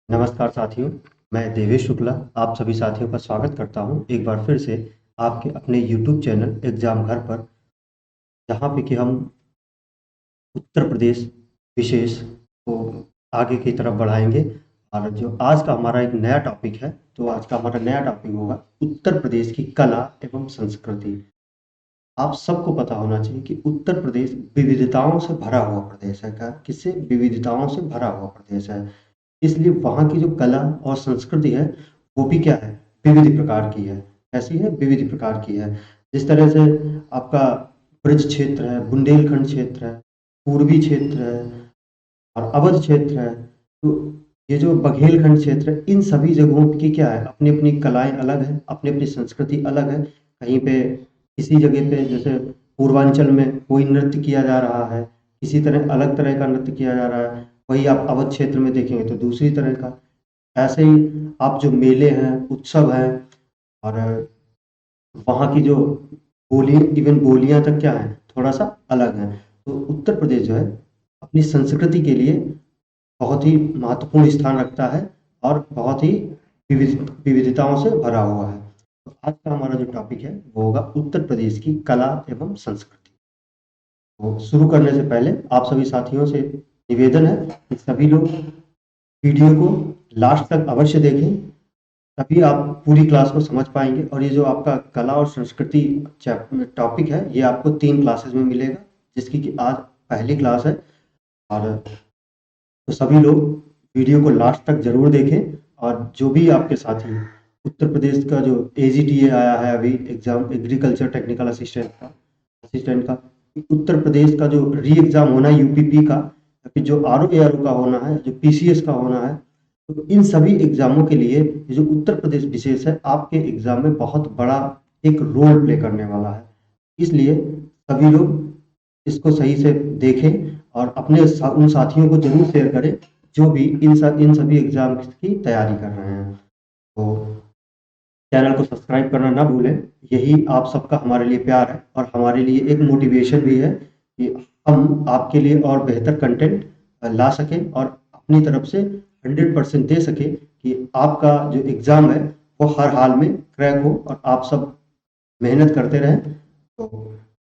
नमस्कार साथियों, मैं देवेश शुक्ला आप सभी साथियों का स्वागत करता हूं एक बार फिर से आपके अपने यूट्यूब चैनल एग्ज़ाम घर पर, जहां पे कि हम उत्तर प्रदेश विशेष को आगे की तरफ बढ़ाएंगे। और जो आज का हमारा एक नया टॉपिक है, तो आज का हमारा नया टॉपिक होगा उत्तर प्रदेश की कला एवं संस्कृति। आप सबको पता होना चाहिए कि उत्तर प्रदेश विविधताओं से भरा हुआ प्रदेश है। किससे? विविधताओं से भरा हुआ प्रदेश है। इसलिए वहाँ की जो कला और संस्कृति है, वो भी क्या है? विविध प्रकार की है। कैसी है? विविध प्रकार की है। जिस तरह से आपका ब्रज क्षेत्र है, बुंदेलखंड क्षेत्र है, पूर्वी क्षेत्र है और अवध क्षेत्र है। तो ये जो बघेलखंड क्षेत्र है, इन सभी जगहों की क्या है? अपनी-अपनी कलाएँ अलग हैं, अपनी-अपनी संस्कृति अलग है। कहीं पे किसी जगह पे जैसे पूर्वांचल में कोई नृत्य किया जा रहा है, किसी तरह अलग तरह का नृत्य किया जा रहा है। वहीं आप अवध क्षेत्र में देखेंगे तो दूसरी तरह का। ऐसे ही आप जो मेले हैं, उत्सव हैं और वहाँ की जो बोली, इवन बोलियाँ तक क्या हैं, थोड़ा-सा अलग हैं। तो उत्तर प्रदेश जो है, अपनी संस्कृति के लिए बहुत ही महत्वपूर्ण स्थान रखता है और बहुत ही विविधताओं से भरा हुआ है। तो आज का हमारा जो टॉपिक है, वो होगा उत्तर प्रदेश की कला एवं संस्कृति। तो शुरू करने से पहले आप सभी साथियों से निवेदन है कि सभी लोग वीडियो को लास्ट तक अवश्य देखें, तभी आप पूरी क्लास को समझ पाएंगे। और ये जो आपका कला और संस्कृति टॉपिक है, ये आपको 3 क्लासेस में मिलेगा, जिसकी कि आज पहली क्लास है। और तो सभी लोग वीडियो को लास्ट तक ज़रूर देखें। और जो भी आपके साथी उत्तर प्रदेश का जो एजीटीए आया है अभी एग्ज़ाम, एग्रीकल्चर टेक्निकल असिस्टेंट का उत्तर प्रदेश का जो री एग्ज़ाम होना है यूपीपी का, या फिर जो आरओ एआरओ का होना है, जो पीसीएस का होना है, तो इन सभी एग्ज़ामों के लिए ये जो उत्तर प्रदेश विशेष है, आपके एग्ज़ाम में बहुत बड़ा एक रोल प्ले करने वाला है। इसलिए सभी लोग इसको सही से देखें और अपने उन साथियों को ज़रूर शेयर करें जो भी इन सभी एग्ज़ाम की तैयारी कर रहे हैं। तो चैनल को सब्सक्राइब करना ना भूलें। यही आप सबका हमारे लिए प्यार है और हमारे लिए एक मोटिवेशन भी है कि हम आपके लिए और बेहतर कंटेंट ला सकें और अपनी तरफ से 100% दे सकें कि आपका जो एग्ज़ाम है वो हर हाल में क्रैक हो और आप सब मेहनत करते रहें। तो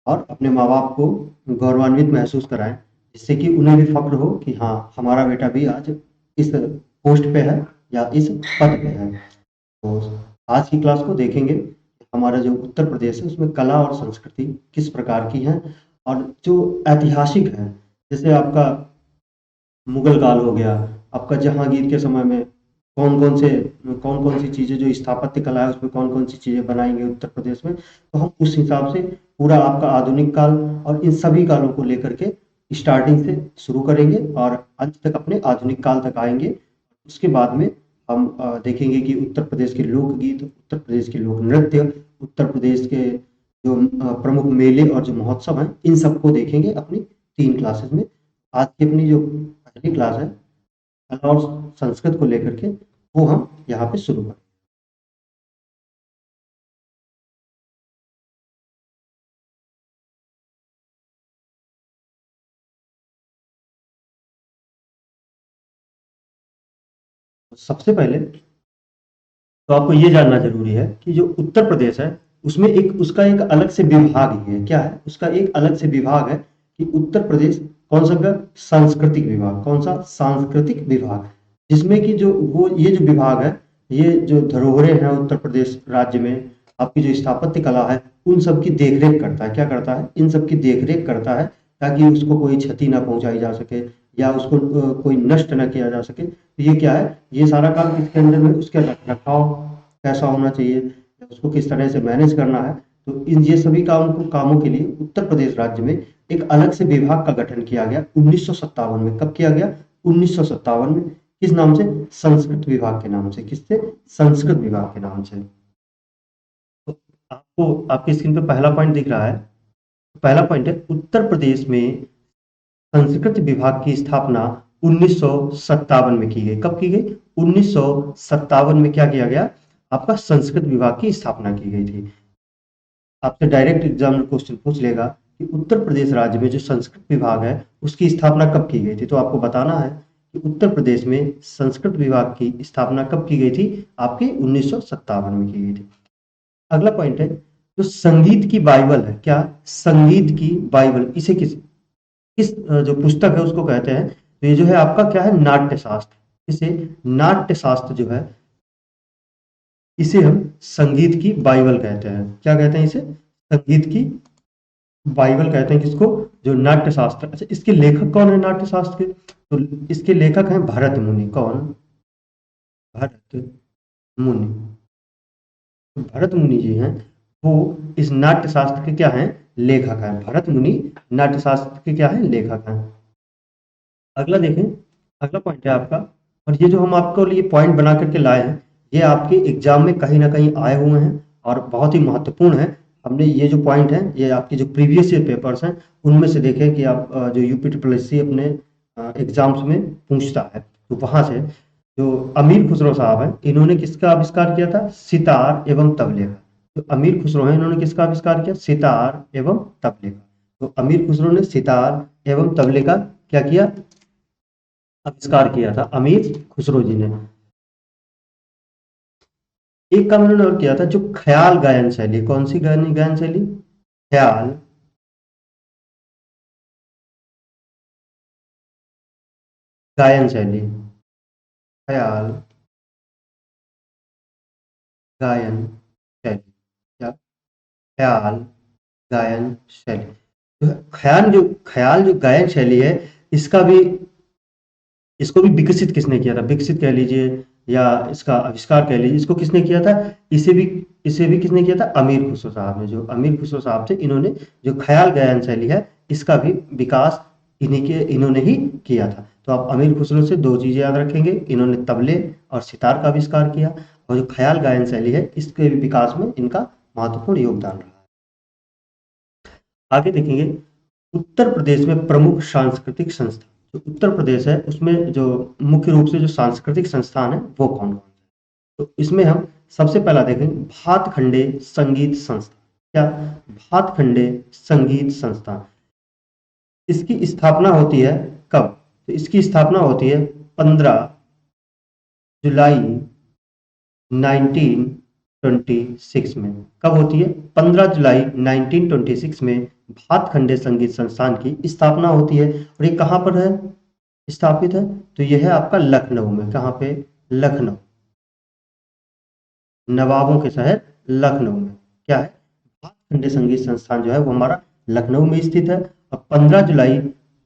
और अपने माँ-बाप को गौरवान्वित महसूस कराएँ, जिससे कि उन्हें भी फ़क्र हो कि हाँ, हमारा बेटा भी आज इस पोस्ट पे है या इस पद पे है। तो आज की क्लास को देखेंगे। हमारा जो उत्तर प्रदेश है उसमें कला और संस्कृति किस प्रकार की है और जो ऐतिहासिक है, जैसे आपका मुगल काल हो गया, आपका जहांगीर के समय में कौन-कौन सी चीज़ें जो स्थापत्य कला है उसमें कौन-कौन सी चीज़ें बनाई गई उत्तर प्रदेश में, तो हम उस हिसाब से पूरा आपका आधुनिक काल और इन सभी कालों को लेकर के स्टार्टिंग से शुरू करेंगे और अंत तक अपने आधुनिक काल तक आएँगे। उसके बाद में हम देखेंगे कि उत्तर प्रदेश के लोकगीत, उत्तर प्रदेश के लोक नृत्य, उत्तर प्रदेश के जो प्रमुख मेले और जो महोत्सव हैं, इन सबको देखेंगे अपनी 3 क्लासेस में। आज की अपनी जो पहली क्लास है कला और संस्कृत को लेकर के, वो हम यहाँ पे शुरू करें। सबसे पहले तो आपको ये जानना ज़रूरी है कि जो उत्तर प्रदेश है, उसमें एक उसका एक अलग से विभाग ही है। क्या है? उसका एक अलग से विभाग है कि उत्तर प्रदेश कौन-सा का सांस्कृतिक विभाग, कौन-सा? सांस्कृतिक विभाग। जिसमें कि जो वो ये जो विभाग है, ये जो धरोहरें हैं उत्तर प्रदेश राज्य में, आपकी जो स्थापत्य कला है, उन सब की देख-रेख करता है। क्या करता है? इन सब की देख-रेख करता है, ताकि उसको कोई क्षति ना पहुँचाई जा सके या उसको कोई नष्ट ना किया जा सके। तो ये क्या है? ये सारा काम किसके अंडर में? उसके रख-रखाव कैसा होना चाहिए, उसको किस तरह से मैनेज करना है। तो इन ये सभी कामों के लिए उत्तर प्रदेश राज्य में एक अलग से विभाग का गठन किया गया 1957 में। कब किया गया? 1957 में। किस नाम से? संस्कृत विभाग के नाम से। किससे? संस्कृत विभाग के नाम से। तो आपको आपकी स्क्रीन पे पहला पॉइंट दिख रहा है। पहला पॉइंट है उत्तर प्रदेश में संस्कृत विभाग की स्थापना 1957 में की गई। कब की गई? 1957 में क्या किया गया? आपका संस्कृत विभाग की स्थापना की गई थी। आपसे डायरेक्ट एग्जाम में क्वेश्चन पूछ लेगा कि उत्तर प्रदेश राज्य में जो संस्कृत विभाग है उसकी स्थापना कब की गई थी, तो आपको बताना है कि उत्तर प्रदेश में संस्कृत विभाग की स्थापना कब की गई थी? आपकी 1957 में की गई थी। अगला पॉइंट है जो संगीत की बाइबल है, क्या? संगीत की बाइबल, इसे किस किस जो पुस्तक है उसको कहते हैं? तो ये जो है आपका क्या है? नाट्य शास्त्र। इसे नाट्य शास्त्र जो है इसे हम संगीत की बाइबल कहते हैं। क्या कहते हैं इसे? संगीत की बाइबल कहते हैं किसको? जो नाट्य शास्त्र। अच्छा, इसके लेखक कौन है नाट्य शास्त्र के? तो इसके लेखक हैं भरत मुनि। कौन? भरत मुनि। तो भरत मुनि जी हैं, वो इस नाट्य शास्त्र के क्या हैं? लेखक हैं। भरत मुनि नाट्य शास्त्र के क्या हैं? लेखक हैं। अगला देखें, अगला पॉइंट है आपका, और ये जो हम आपको लिए पॉइंट बना करके लाए हैं, ये आपके एग्जाम में कहीं ना कहीं आए हुए हैं और बहुत ही महत्वपूर्ण है। हमने ये जो पॉइंट है ये आपके जो प्रीवियस ईयर पेपर्स हैं उनमें से देखें कि आप जो यूपी ट्रिपल एस सी अपने एग्जाम्स में पूछता है, तो वहां से जो अमीर खुसरो साहब हैं इन्होंने किसका आविष्कार किया था? सितार एवं तबले का। तो अमीर खुसरो हैं, इन्होंने किसका आविष्कार किया? सितार एवं तबले का। तो अमीर खुसरो ने सितार एवं तबले का क्या किया? आविष्कार किया था अमीर खुसरो जी ने। एक काम इन्होंने और किया था, जो ख्याल गायन शैली, कौन सी गायन गायन शैली? ख्याल गायन शैली। ख्याल गायन शैली। क्या? ख्याल गायन शैली। ख्याल जो गायन शैली है, इसका भी इसको भी विकसित किसने किया था? विकसित कह लीजिए या इसका आविष्कार कह लीजिए, इसको किसने किया था? इसे भी इसे भी किसने किया था? अमीर खुसरो साहब ने। जो अमीर खुसरो साहब थे, इन्होंने जो ख्याल गायन शैली है इसका भी विकास इन्होंने ही किया था। तो आप अमीर खुसरो से दो चीजें याद रखेंगे, इन्होंने तबले और सितार का आविष्कार किया, और जो ख्याल गायन शैली है इसके भी विकास में इनका महत्वपूर्ण योगदान रहा। आगे देखेंगे, उत्तर प्रदेश में प्रमुख सांस्कृतिक संस्था। जो उत्तर प्रदेश है उसमें जो मुख्य रूप से जो सांस्कृतिक संस्थान है वो कौन कौन है? तो इसमें हम सबसे पहला देखेंगे भातखंडे संगीत संस्थान। क्या? भातखंडे संगीत संस्थान। इसकी स्थापना होती है कब? तो इसकी स्थापना होती है 15 जुलाई 1926 में। कब होती है? 15 जुलाई 1926 में भातखंडे संगीत संस्थान की स्थापना होती है। और ये कहाँ पर है स्थापित है? तो यह है आपका लखनऊ में। कहाँ पे? लखनऊ, नवाबों के शहर लखनऊ में क्या है? भातखंडे संगीत संस्थान जो है वो हमारा लखनऊ में स्थित है। और 15 जुलाई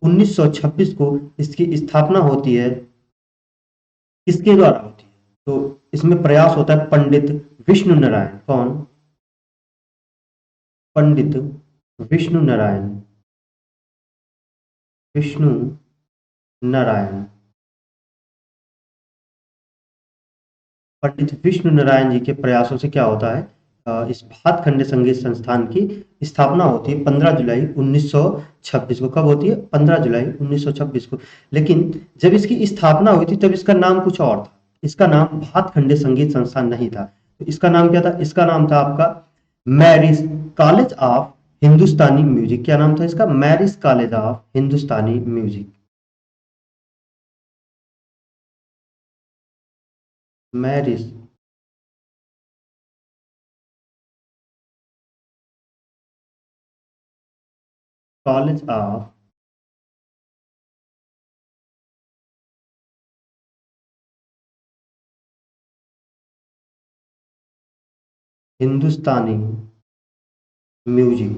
1926 को इसकी स्थापना होती है। किसके द्वारा होती है? तो इसमें प्रयास होता है पंडित विष्णु नारायण। कौन? पंडित विष्णु नारायण। विष्णु नारायण। पंडित विष्णु नारायण जी के प्रयासों से क्या होता है? इस भातखंडे संगीत संस्थान की स्थापना होती है 15 जुलाई 1926 को। कब होती है? 15 जुलाई 1926 को। लेकिन जब इसकी स्थापना हुई थी तब इसका नाम कुछ और था। इसका नाम भातखंडे संगीत संस्थान नहीं था। तो इसका नाम क्या था? इसका नाम था आपका marriage college of Hindustani music. क्या नाम था इसका? Marriage college of Hindustani music. Marriage college of Hindustani music.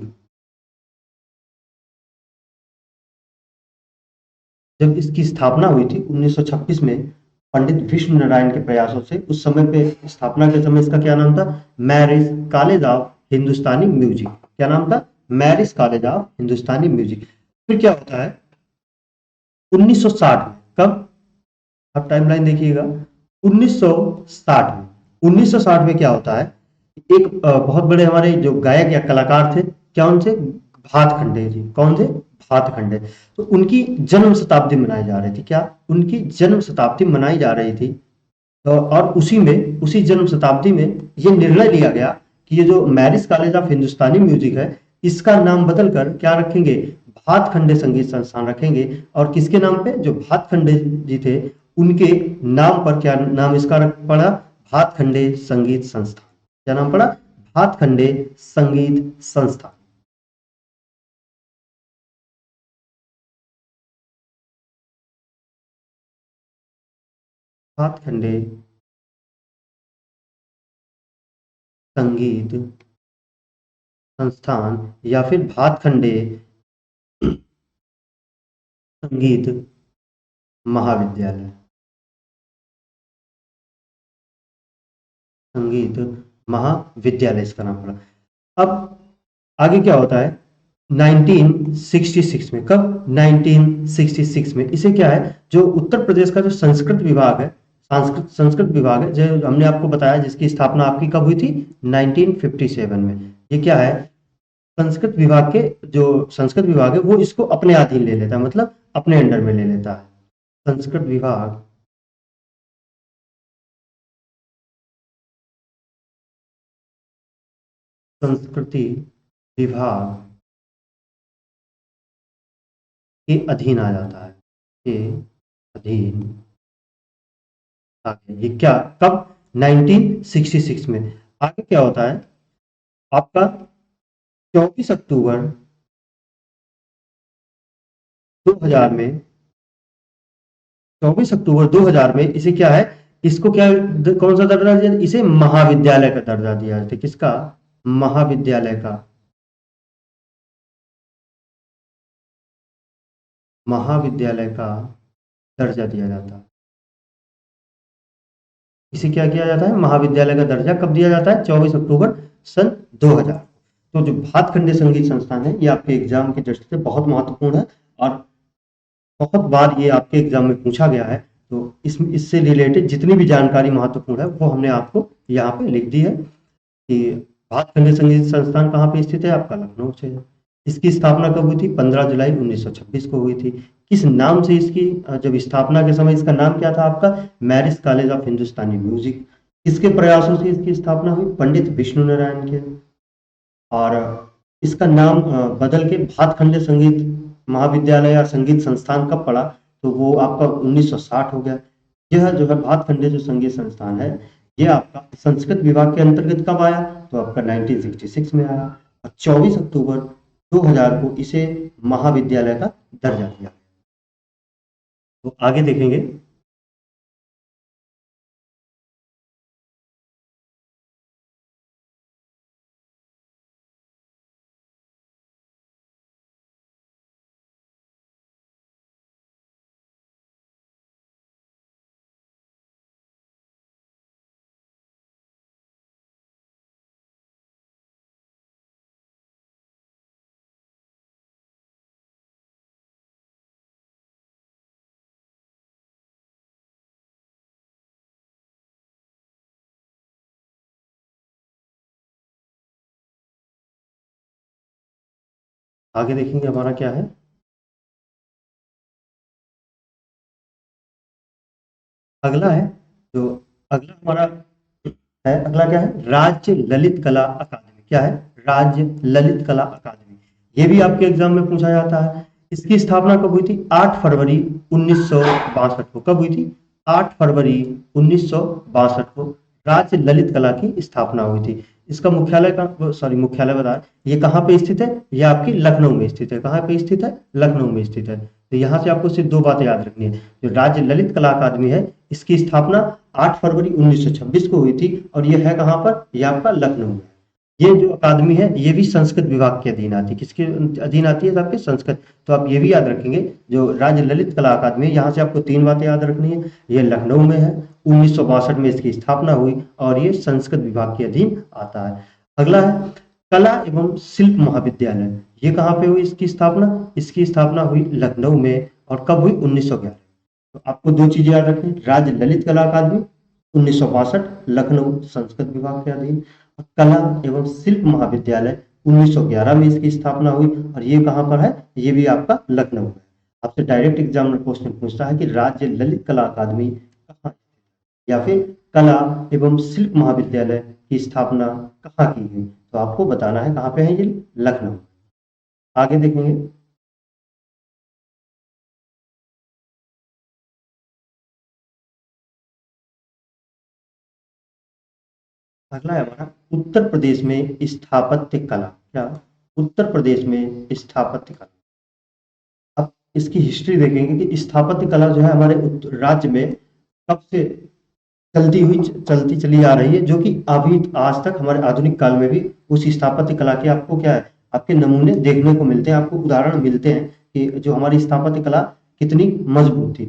जब इसकी स्थापना हुई थी 1926 में पंडित विष्णु नारायण के प्रयासों से, उस समय पे स्थापना के समय इसका क्या नाम था? Marriage college of Hindustani music. क्या नाम था? Marriage college of Hindustani music. फिर क्या होता है 1960 में? कब? आप टाइमलाइन देखिएगा 1960 में। 1960 में क्या होता है? एक बहुत बड़े हमारे जो गायक या कलाकार थे, क्या उनसे? भातखंडे जी। कौन थे? भातखंडे। तो उनकी जन्म शताब्दी मनाई जा रही थी। क्या? उनकी जन्म शताब्दी मनाई जा रही थी। और उसी जन्म शताब्दी में ये निर्णय लिया गया कि ये जो marriage college of Hindustani music है इसका नाम बदलकर क्या रखेंगे? भातखंडे संगीत संस्थान रखेंगे। और किसके नाम पे? जो भातखंडे जी थे उनके नाम पर क्या नाम इसका पड़ा? भातखंडे संगीत संस्थान। क्या नाम पड़ा? भातखंडे संगीत संस्थान। भातखंडे संगीत संस्थान या फिर भातखंडे संगीत महाविद्यालय। संगीत महाविद्यालय इसका नाम पड़ा। अब आगे क्या होता है? 1966 में, कब? 1966 में इसे क्या है, जो उत्तर प्रदेश का जो संस्कृत विभाग है, संस्कृत विभाग है, जो हमने आपको बताया जिसकी स्थापना आपकी कब हुई थी? 1957 में। ये क्या है? संस्कृत विभाग के जो संस्कृत विभाग है वो इसको अपने अधीन ले लेता है, मतलब अपने अंडर में ले लेता है। संस्कृत विभाग संस्कृति विभाग के अधीन आ जाता है, के अधीन आ गया। ये क्या, कब? 1966 में। आगे क्या होता है आपका? 24 अक्टूबर 2000 में, 24 अक्टूबर 2000 में इसे क्या है, इसको क्या कौन सा दर्जा दिया? इसे महाविद्यालय का दर्जा दिया जाता है। किसका? महाविद्यालय का। महाविद्यालय का दर्जा दिया जाता है। इसे क्या किया जाता है? महाविद्यालय का दर्जा कब दिया जाता है? 24 अक्टूबर सन 2000। तो जो भातखंडे संगीत संस्थान है ये आपके एग्जाम की दृष्टि से बहुत महत्वपूर्ण है और बहुत बार ये आपके एग्जाम में पूछा गया है। तो इससे रिलेटेड जितनी भी जानकारी महत्वपूर्ण है वो हमने आपको यहाँ पे लिख दी है कि भातखंडे संगीत संस्थान कहाँ पे स्थित है? आपका लखनऊ से है। इसकी स्थापना कब हुई थी? 15 जुलाई 1926 को हुई थी। किस नाम से इसकी जब स्थापना के समय इसका नाम क्या था आपका? Marriage college of Hindustani music. किसके प्रयासों से इसकी स्थापना हुई? पंडित विष्णु नारायण के। और इसका नाम बदल के भातखंडे संगीत महाविद्यालय या संगीत संस्थान कब पड़ा? तो वो आपका 1960 हो गया। यह जो है भातखंडे जो संगीत संस्थान है ये आपका संस्कृत विभाग के अंतर्गत कब आया? तो आपका 1966 में आया। और 24 अक्टूबर 2000 को इसे महाविद्यालय का दर्जा दिया। तो आगे देखेंगे। आगे देखेंगे हमारा क्या है। अगला है जो अगला हमारा है, अगला क्या है? राज्य ललित कला अकादमी। क्या है? राज्य ललित कला अकादमी। ये भी आपके एग्जाम में पूछा जाता है। इसकी स्थापना कब हुई थी? 8 फरवरी 1962 को। कब हुई थी? 8 फरवरी 1962 को राज्य ललित कला की स्थापना हुई थी। इसका मुख्यालय का सॉरी मुख्यालय बता, ये कहाँ पे स्थित है? ये आपकी लखनऊ में स्थित है। कहाँ पे स्थित है? लखनऊ में स्थित है। तो यहाँ से आपको सिर्फ दो बातें याद रखनी है। जो राज्य ललित कला अकादमी है इसकी स्थापना 8 फरवरी 1926 को हुई थी और ये है कहाँ पर? ये आपका लखनऊ में। ये जो अकादमी है ये भी संस्कृत विभाग के अधीन आती है। किसके अधीन आती है? आपके संस्कृत। तो आप ये भी याद रखेंगे जो राज्य ललित कला अकादमी है, यहाँ से आपको तीन बातें याद रखनी है। ये लखनऊ में है, 1962 में इसकी स्थापना हुई और ये संस्कृत विभाग के अधीन आता है। अगला है कला एवं शिल्प महाविद्यालय। ये कहाँ पे हुई इसकी स्थापना? इसकी स्थापना हुई लखनऊ में और कब हुई? 1911। तो आपको दो चीजें याद रखनी, राज्य ललित कला अकादमी 1962, लखनऊ संस्कृत विभाग के अधीन। कला एवं शिल्प महाविद्यालय 1911 में इसकी स्थापना हुई और ये कहाँ पर है? ये भी आपका लखनऊ है। आपसे डायरेक्ट एग्जामिनर क्वेश्चन पूछता है कि राज्य ललित कला अकादमी कहाँ या फिर कला एवं शिल्प महाविद्यालय की स्थापना कहाँ की गई? तो आपको बताना है कहाँ पे है ये? लखनऊ। आगे देखेंगे। अगला है हमारा उत्तर प्रदेश में स्थापत्य कला। क्या? उत्तर प्रदेश में स्थापत्य कला। अब इसकी हिस्ट्री देखेंगे कि स्थापत्य कला जो है हमारे राज्य में कब से चलती चली आ रही है, जो कि अभी आज तक हमारे आधुनिक काल में भी उस स्थापत्य कला के आपको क्या है, आपके नमूने देखने को मिलते हैं, आपको उदाहरण मिलते हैं कि जो हमारी स्थापत्य कला कितनी मजबूत थी।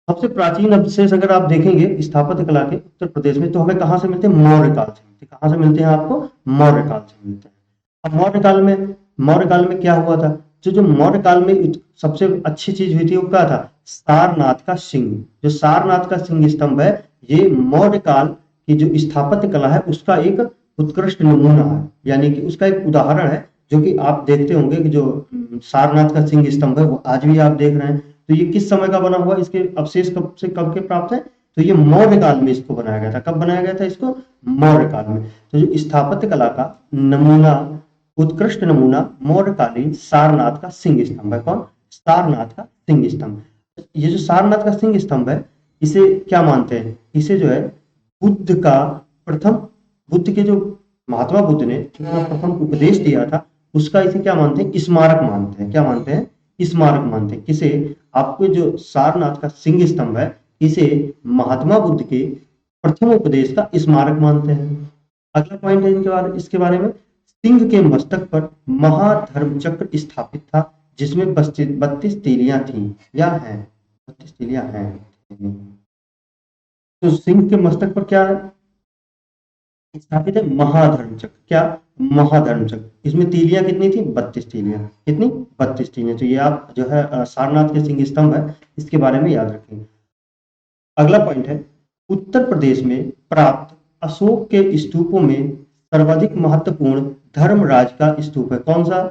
सबसे प्राचीन अवशेष अगर आप देखेंगे स्थापत्य कला के उत्तर प्रदेश में, तो हमें कहाँ से मिलते हैं? मौर्य काल से मिलते हैं। कहाँ से मिलते हैं आपको? मौर्य काल से मिलते हैं। अब मौर्य काल में क्या हुआ था? जो मौर्य काल में सबसे अच्छी चीज हुई थी वो क्या था? सारनाथ का सिंह। जो सारनाथ का सिंह स्तंभ है, ये मौर्य काल की जो स्थापत्य कला है उसका एक उत्कृष्ट नमूना है, यानी कि उसका एक उदाहरण है, जो कि आप देखते होंगे कि जो सारनाथ का सिंह स्तंभ है वो आज भी आप देख रहे हैं। तो ये किस समय का बना हुआ? इसके अवशेष कब से कब के प्राप्त है? तो ये मौर्य काल में इसको बनाया गया था। कब बनाया गया था इसको? मौर्य काल में। तो जो स्थापत्य कला का नमूना, उत्कृष्ट नमूना मौर्यकालीन सारनाथ का सिंह स्तंभ है। कौन? सारनाथ का सिंह स्तंभ। ये जो सारनाथ का सिंह स्तंभ है, इसे क्या मानते हैं? इसे जो है बुद्ध का प्रथम, बुद्ध के जो महात्मा बुद्ध ने जो प्रथम उपदेश दिया था, उसका इसे क्या मानते हैं? स्मारक मानते हैं। क्या मानते हैं? स्मारक मानते हैं। किसे? आपको जो सारनाथ का सिंह स्तंभ है, इसे महात्मा बुद्ध के प्रथम उपदेश का स्मारक मानते हैं। अगला पॉइंट है इसके बारे में, सिंह के मस्तक पर महाधर्म चक्र स्थापित था, जिसमें 32 तीलियां थीं या हैं। 32 तीलियां हैं। तो सिंह के मस्तक पर क्या स्थापित है? महाधर्म चक्र। क्या? महाधर्म चक्र। इसमें तीलियां कितनी थी? 32 तीलियां। कितनी? 32 तीलियां। तो ये आप जो है सारनाथ के सिंह स्तंभ है, इसके बारे में याद रखेंगे। अगला पॉइंट है, उत्तर प्रदेश में प्राप्त अशोक के स्तूपों में सर्वाधिक महत्वपूर्ण धर्मराज का स्तूप है। कौन सा?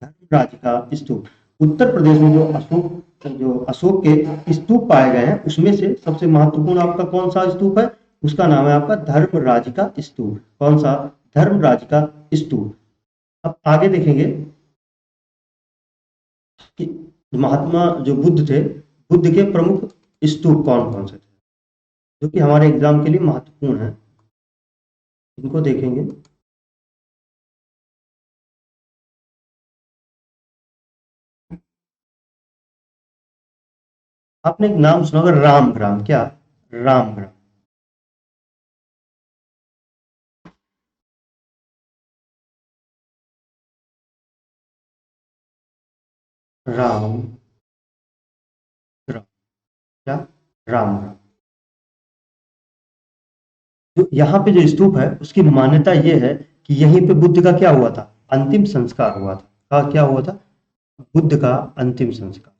धर्मराज का स्तूप। उत्तर प्रदेश में जो अशोक के स्तूप पाए गए हैं, उसमें से सबसे महत्वपूर्ण आपका कौन सा स्तूप है? उसका नाम है आपका धर्मराज का स्तूप। कौन सा? धर्मराज का स्तूप। अब आगे देखेंगे कि महात्मा जो बुद्ध थे, बुद्ध के प्रमुख स्तूप कौन कौन से थे, जो कि हमारे एग्जाम के लिए महत्वपूर्ण है, इनको देखेंगे। आपने एक नाम सुना होगा, रामग्राम। क्या? रामग्राम। राम ग्राम। क्या? रामग्राम। जो यहाँ पे जो स्तूप है, उसकी मान्यता ये है कि यहीं पे बुद्ध का क्या हुआ था? अंतिम संस्कार हुआ था। क्या हुआ था? बुद्ध का अंतिम संस्कार।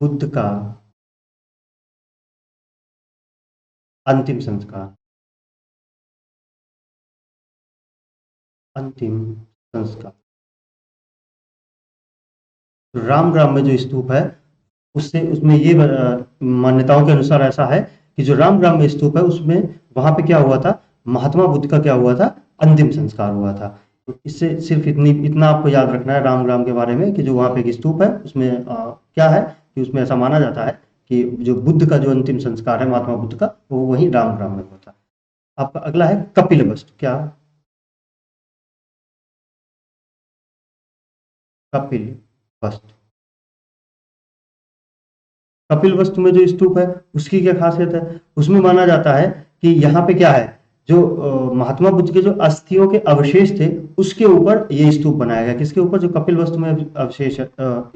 बुद्ध का अंतिम संस्कार। अंतिम संस्कार। रामग्राम में जो स्तूप है, उससे उसमें ये मान्यताओं के अनुसार ऐसा है कि जो रामग्राम में स्तूप है, उसमें वहां पे क्या हुआ था? महात्मा बुद्ध का क्या हुआ था? अंतिम संस्कार हुआ था। तो इससे सिर्फ इतना आपको याद रखना है रामग्राम के बारे में, कि जो वहां पे एक स्तूप है, उसमें क्या है कि उसमें ऐसा माना जाता है कि जो बुद्ध का जो अंतिम संस्कार है महात्मा बुद्ध का, वो वही रामग्राम में हुआ था। आपका अगला है कपिल वस्तु। क्या? कपिल वस्तु। कपिल वस्तु में जो स्तूप है, उसकी क्या खासियत है? उसमें माना जाता है कि यहाँ पे क्या है, जो महात्मा बुद्ध के जो अस्थियों के अवशेष थे, उसके ऊपर ये स्तूप बनाया गया। किसके ऊपर? जो कपिल वस्तु में अवशेष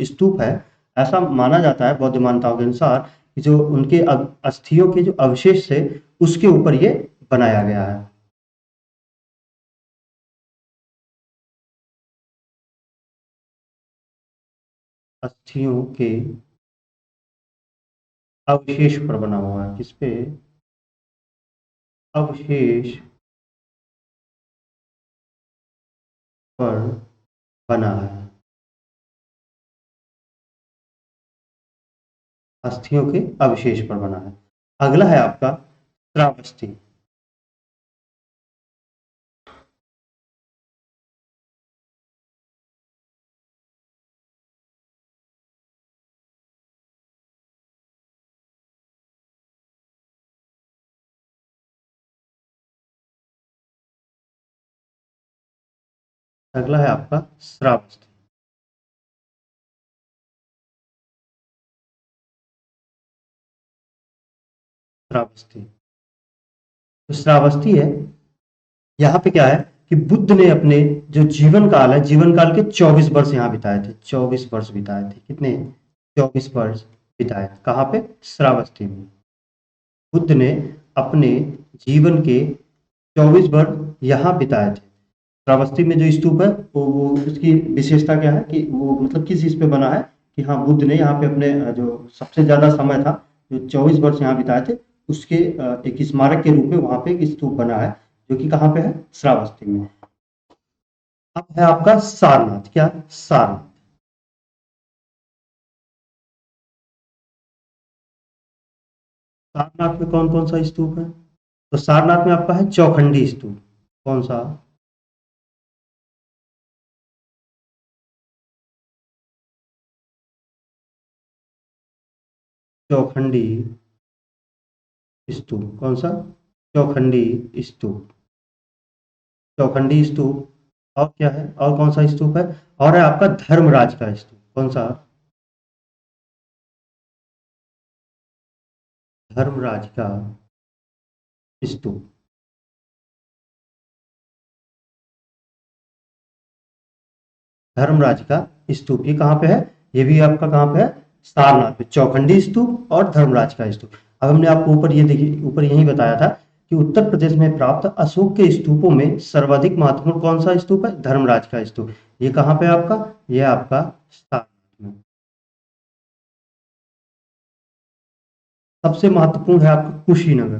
स्तूप है, ऐसा माना जाता है बौद्ध मान्यताओं के अनुसार कि जो उनके अस्थियों के जो अवशेष थे, उसके ऊपर ये बनाया गया है। अस्थियों के अवशेष पर बना हुआ है। किस पे? अवशेष पर बना है। अस्थियों के अवशेष पर बना है। अगला है आपका श्रावस्ती। अगला है आपका श्रावस्ती। श्रावस्ती, तो श्रावस्ती है, यहाँ पे क्या है कि बुद्ध ने अपने जो जीवन काल है, जीवन काल के 24 वर्ष यहाँ बिताए थे। 24 वर्ष बिताए थे, कितने? 24 वर्ष बिताए थे। कहाँ पे? श्रावस्ती में। बुद्ध ने अपने जीवन के 24 वर्ष यहाँ बिताए थे। श्रावस्ती में जो स्तूप है वो उसकी विशेषता क्या है कि वो मतलब किस चीज पे बना है कि हाँ, बुद्ध ने यहाँ पे अपने जो सबसे ज्यादा समय था, जो 24 वर्ष यहाँ बिताए थे, उसके एक स्मारक के रूप में वहां पे एक स्तूप बना है, जो कि कहाँ पे है? श्रावस्ती में। अब है आपका सारनाथ। क्या? सारनाथ। सारनाथ में कौन कौन सा स्तूप है? तो सारनाथ में आपका है चौखंडी स्तूप। कौन सा? चौखंडी स्तूप। कौन सा? चौखंडी स्तूप। चौखंडी स्तूप। और क्या है? और कौन सा स्तूप है? और है आपका धर्मराज का स्तूप। कौन सा? धर्मराज का स्तूप। धर्मराज का स्तूप ये कहाँ पे है? ये भी आपका कहाँ पे है? सारनाथ में। चौखंडी स्तूप और धर्मराज का स्तूप। अब हमने आपको ऊपर ये देखिए, ऊपर यही बताया था कि उत्तर प्रदेश में प्राप्त अशोक के स्तूपों में सर्वाधिक महत्वपूर्ण कौन सा स्तूप है? धर्मराज का स्तूप। ये कहाँ पे है आपका? ये आपका सारनाथ में। सबसे महत्वपूर्ण है आपका कुशीनगर।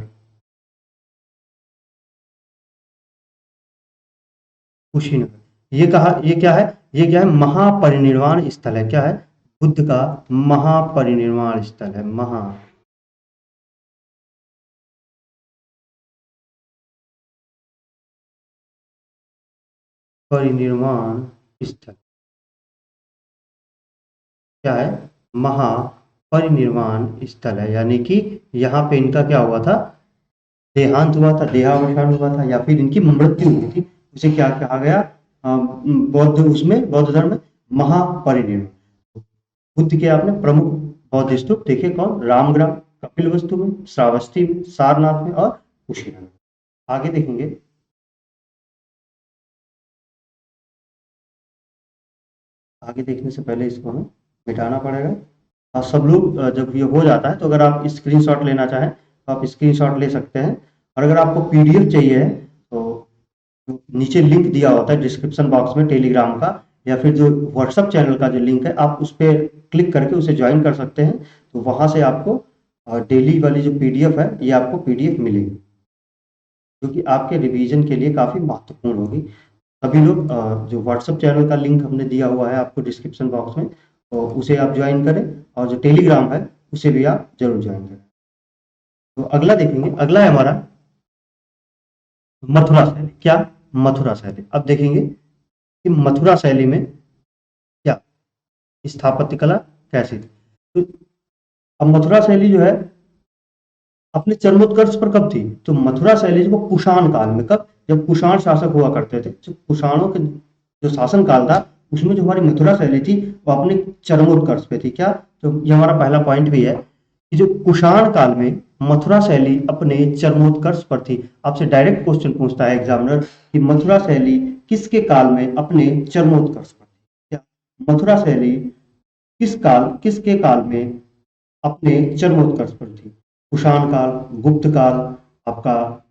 कुशीनगर ये कहा, ये क्या है? ये क्या है? महापरिनिर्वाण स्थल है। क्या है? बुद्ध का महापरिनिर्वाण स्थल है। महापरिनिर्वाण स्थल क्या है? महापरिनिर्वाण स्थल है, यानी कि यहाँ पे इनका क्या हुआ था? देहांत हुआ था, देहावसान हुआ था, या फिर इनकी मृत्यु हुई थी। उसे क्या कहा गया? बौद्ध, उसमें बौद्ध धर्म में महापरिनिर्वाण। बुद्ध के आपने प्रमुख बौद्ध स्तूप देखे कौन? रामग्राम, कपिलवस्तु में, श्रावस्ती में, सारनाथ में और कुशीनगर। आगे देखेंगे। आगे देखने से पहले इसको हमें मिटाना पड़ेगा। और सब लोग जब ये हो जाता है तो अगर आप स्क्रीनशॉट लेना चाहें तो आप स्क्रीनशॉट ले सकते हैं, और अगर आपको पीडीएफ चाहिए है तो नीचे लिंक दिया होता है डिस्क्रिप्शन बॉक्स में टेलीग्राम का, या फिर जो व्हाट्सएप चैनल का जो लिंक है, आप उस पर क्लिक करके उसे ज्वाइन कर सकते हैं। तो वहां से आपको डेली वाली जो पीडीएफ है, ये आपको पीडीएफ मिलेगी, जो कि आपके रिवीजन के लिए काफ़ी महत्वपूर्ण होगी। सभी लोग जो व्हाट्सएप चैनल का लिंक हमने दिया हुआ है आपको डिस्क्रिप्शन बॉक्स में, तो उसे आप ज्वाइन करें, और जो टेलीग्राम है उसे भी आप जरूर ज्वाइन करें। तो अगला देखेंगे। अगला है हमारा मथुरा शैली। क्या? मथुरा शैली। अब देखेंगे कि मथुरा शैली में क्या स्थापत्य कला कैसी थी। तो अब मथुरा शैली जो है अपने चरमोत्कर्ष पर कब थी? तो मथुरा शैली जो कुषाण काल में। कब? जब कुषाण शासक हुआ करते थे, जो कुषाणों के जो शासन काल था, उसमें जो हमारी मथुरा शैली थी वो अपने चरमोत्कर्ष पे थी। क्या? तो ये हमारा पहला पॉइंट भी है कि जो कुषाण काल में मथुरा शैली अपने चरमोत्कर्ष पर थी। आपसे डायरेक्ट क्वेश्चन पूछता है एग्जामिनर कि मथुरा शैली किसके काल में अपने चरमोत्कर्ष पर थी? क्या? मथुरा शैली किसके काल में अपने चरमोत्कर्ष पर थी? कुषाण काल, गुप्त काल, आपका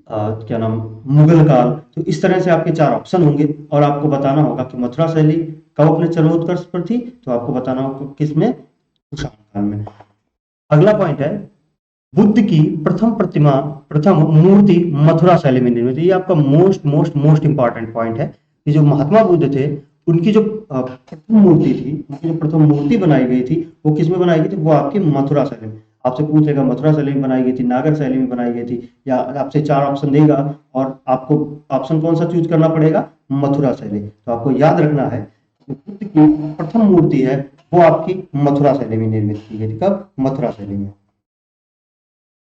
क्या नाम, मुगल काल। तो इस तरह से आपके चार ऑप्शन होंगे, और आपको बताना होगा कि मथुरा शैली कब अपने चरमोत्कर्ष पर थी, तो आपको बताना होगा किसमें? कुषाण काल में। अगला पॉइंट है बुद्ध की प्रथम मूर्ति मथुरा शैली में निर्मित है। ये आपका most most most important point है कि जो महात्मा बुद्ध थे, उनकी जो प्रथम मूर्ति थी, उनकी जो प्रथम मूर्ति बनाई गई थी, वो किस में बनाई गई थी? वो आपकी मथुरा शैली में। आपसे पूछेगा मथुरा शैली में बनाई गई थी, नागर शैली में बनाई गई थी, या आपसे चार ऑप्शन देगा और आपको ऑप्शन कौन सा चूज करना पड़ेगा? मथुरा शैली। तो आपको याद रखना है कि बुद्ध की प्रथम मूर्ति है वो आपकी मथुरा शैली में निर्मित की गई थी। कब? मथुरा शैली में।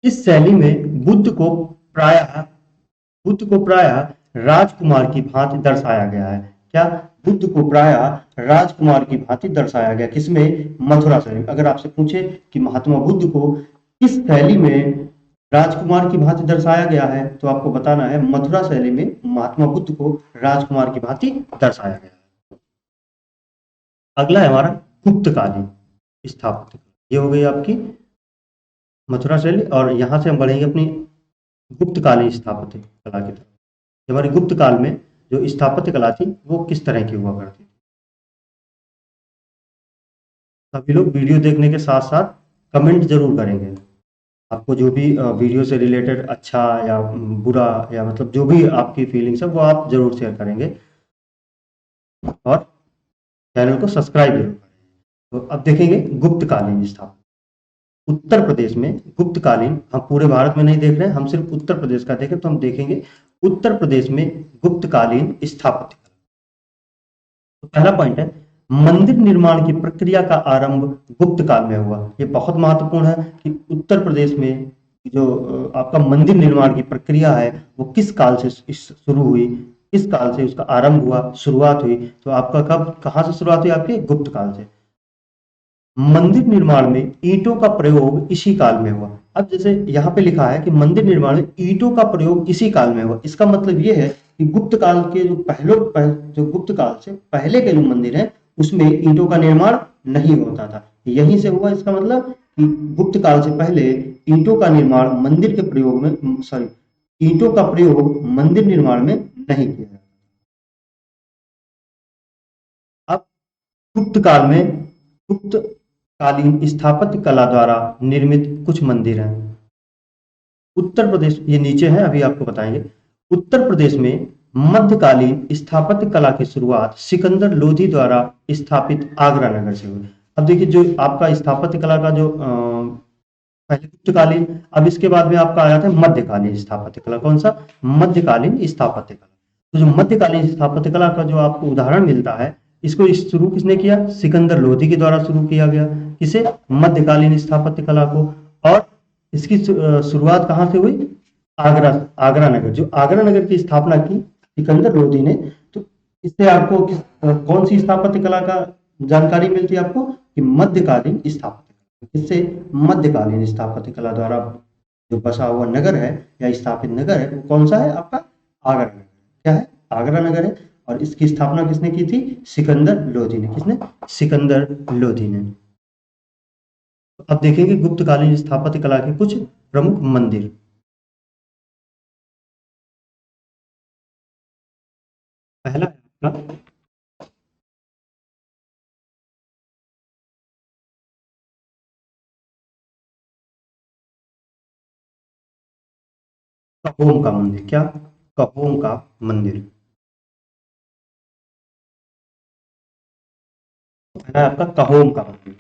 इस शैली में बुद्ध को प्रायः राजकुमार की भांति दर्शाया गया है। क्या? बुद्ध को प्रायः राजकुमार की भांति दर्शाया गया, किसमें? मथुरा शैली में। अगर आपसे पूछे कि महात्मा बुद्ध को किस शैली में राजकुमार की भांति दर्शाया गया है, तो आपको बताना है मथुरा शैली में महात्मा बुद्ध को राजकुमार की भांति दर्शाया गया है। अगला है हमारा गुप्तकालीन स्थापत्य। ये हो गई आपकी मथुरा शैली, और यहां से हम बढ़ेंगे अपनी गुप्तकालीन स्थापत्य कला की तरफ। हमारी गुप्त काल में जो स्थापत्य कला थी वो किस तरह की हुआ करती थी। सभी लोग वीडियो देखने के साथ साथ कमेंट जरूर करेंगे। आपको जो भी वीडियो से रिलेटेड अच्छा या बुरा, या मतलब जो भी आपकी फीलिंग्स है वो आप जरूर शेयर करेंगे, और चैनल को सब्सक्राइब जरूर करेंगे। तो अब देखेंगे गुप्तकालीन स्थापत्य। उत्तर प्रदेश में गुप्तकालीन, हम पूरे भारत में नहीं देख रहे हैं, हम सिर्फ उत्तर प्रदेश का देखें तो हम देखेंगे उत्तर प्रदेश में गुप्तकालीन स्थापत्य। तो पहला पॉइंट है, मंदिर निर्माण की प्रक्रिया का आरंभ गुप्त काल में हुआ। ये बहुत महत्वपूर्ण है कि उत्तर प्रदेश में जो आपका मंदिर निर्माण की प्रक्रिया है वो किस काल से शुरू हुई, किस काल से उसका आरंभ हुआ, शुरुआत हुई। तो आपका कब, कहां से शुरुआत हुई? आपके गुप्त काल से। मंदिर निर्माण में ईंटों का प्रयोग इसी काल में हुआ। अब जैसे यहाँ पे लिखा है कि मंदिर निर्माण में ईंटों का प्रयोग इसी काल में हुआ, इसका मतलब ये है कि गुप्त काल के जो गुप्त काल से पहले के जो मंदिर है उसमें ईंटों का निर्माण नहीं होता था, यहीं से हुआ। इसका मतलब कि गुप्त काल से पहले ईंटों का निर्माण मंदिर के प्रयोग में, ईंटों का प्रयोग मंदिर निर्माण में नहीं किया जाता। अब गुप्त काल में गुप्त कालीन स्थापत्य कला द्वारा निर्मित कुछ मंदिर हैं। उत्तर प्रदेश, ये नीचे है, अभी आपको बताएंगे। उत्तर प्रदेश में मध्यकालीन स्थापत्य कला की शुरुआत सिकंदर लोधी द्वारा स्थापित आगरा नगर से हुई। अब देखिए, जो आपका स्थापत्य कला का जो पहले गुप्तकालीन, अब इसके बाद में आपका आ जाता है मध्यकालीन स्थापत्य कला। कौन सा? मध्यकालीन स्थापत्य कला। तो जो मध्यकालीन स्थापत्य कला का जो आपको उदाहरण मिलता है, इसको शुरू किसने किया? सिकंदर लोधी के द्वारा शुरू किया गया। किसे? मध्यकालीन स्थापत्य कला को। और इसकी शुरुआत कहाँ से हुई? आगरा नगर, जो आगरा नगर की स्थापना की सिकंदर लोधी ने। तो इससे आपको कौन सी स्थापत्य कला का जानकारी मिलती है आपको? कि मध्यकालीन स्थापत्य कला। इससे मध्यकालीन स्थापत्य कला द्वारा जो बसा हुआ नगर है या स्थापित नगर है वो कौन सा है? आपका आगरा नगर। क्या है? आगरा नगर है। और इसकी स्थापना किसने की थी? सिकंदर लोधी ने। किसने? सिकंदर लोधी ने। अब देखेंगे गुप्तकालीन स्थापत्य कला के कुछ प्रमुख मंदिर। पहला है आपका कहोम का मंदिर। क्या? कहोम का मंदिर। पहला है आपका कहोम का मंदिर।